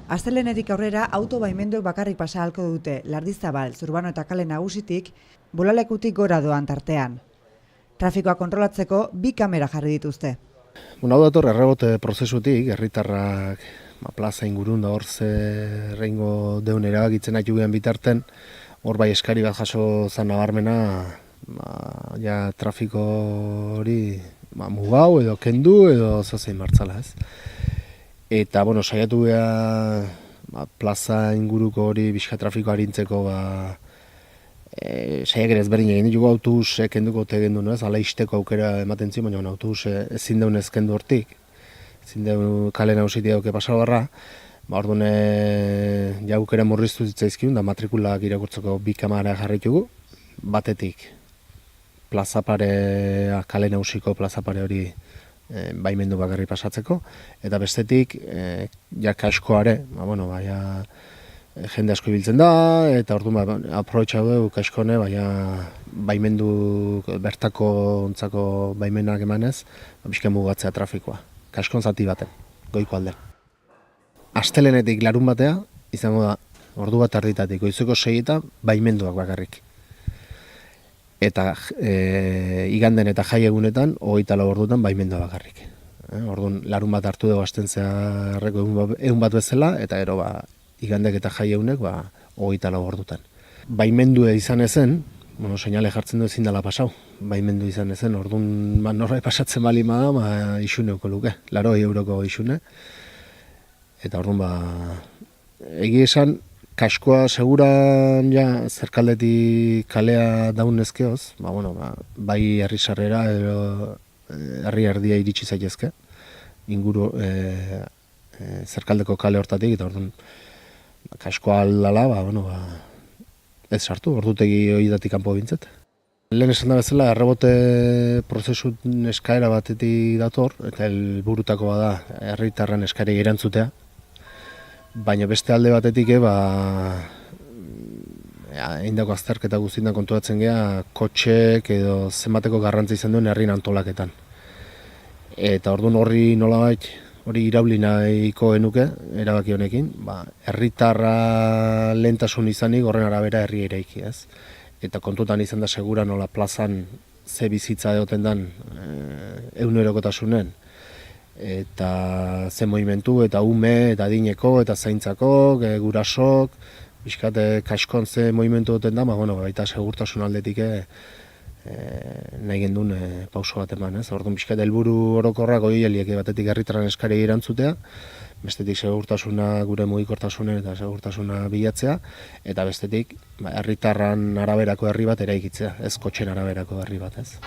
Astelehenetik aurrera auto baimenduek bakarrik pasa ahalko dute Lardizabal, Zurbano eta kale nagusitik, bolalekutik gora doan tartean. Trafikoa kontrolatzeko 2 kamera jarri dituzte. Hau dator errebote prozesutik, herritarrak plaza ingurun da hor zerrengo deun erabakitzen aitugean bitarten, hor bai eskari bat jaso zan nabarmena, trafiko hori mugau edo kendu edo zozein martzala ez. Eta, saiatu geha plaza inguruko hori bizka trafikoa harintzeko saiak ere ezberdin egin ditugu autobusek kenduko tegendu, ala isteko aukera ematen zion, baina autobus ezin deun ez kendu hortik, ezin deun kale nagusitik dauke pasau barra, orduan aukera murriztu zitzaizkiun, da matrikulak irakurtzeko 2 kamera jarritugu, batetik plaza pare, kale nagusiko plaza pare hori baimendu bakarri pasatzeko, eta bestetik kaskoare, jende asko ibiltzen da, eta orduan aprobetxau dugu kaskone, baimendu bertako ontzako baimenak emanez, bizken mugatzea trafikoa, kaskon zati baten, goiko aldean. Astelehenetik larun batea, izango da, ordu bat arditatik, goizeko 6 baimenduak bakarrik. Eta iganden eta jai egunetan, 24 ordutan baimendua bakarrik. Orduan, larun bat hartu dugu asten zeharreko egun bat bezala, eta gero igandek eta jai egunek 24 ordutan. Baimendua izan ezen, seinale jartzen du ezin dela pasau. Baimendu izan ezen, orduan norbait pasatzen balima da, isuneuko luke, 80 euroko isune. Eta orduan, egi esan, kaskoa seguran zerkaldetik kalea daunezkeoz, bai herri sarrera edo herri erdia iritsi zaitezke, inguru zerkaldeko kale hortatik, eta orduan kaskoa aldala, ez sartu, ordutegi horietatik kanpo bintzet. Lehen esan da bezala, errebote prozesu eskaera batetik dator, eta helburutako da herritarren eskaerei erantzutea. Baina beste alde batetik, eindako azterketa guztietan konturatzen gea, kotxek edo zenbateko garrantzi izan duen herrin antolaketan. Eta orduan horri nolabait, hori irauli nahiko genuke, erabaki honekin, herritarra lehentasun izanik horren arabera herri eraiki, ez? Eta kontutan izan da segura nola plazan ze bizitza egoten den egunerokotasunen, eta ze movimentu, eta ume, eta adineko, eta zaintzako, gurasok, bizkate kaskon ze movimentu duten da, baita segurtasun aldetik nahi gendun pauso bat eman, ez? Orduan bizkate helburu orokorrak horiek batetik herritarren eskari erantzutea, bestetik segurtasuna gure mugikortasunen eta segurtasuna bilatzea, eta bestetik herritarran araberako herri bat eraikitzea, ez kotxen araberako herri bat, ez?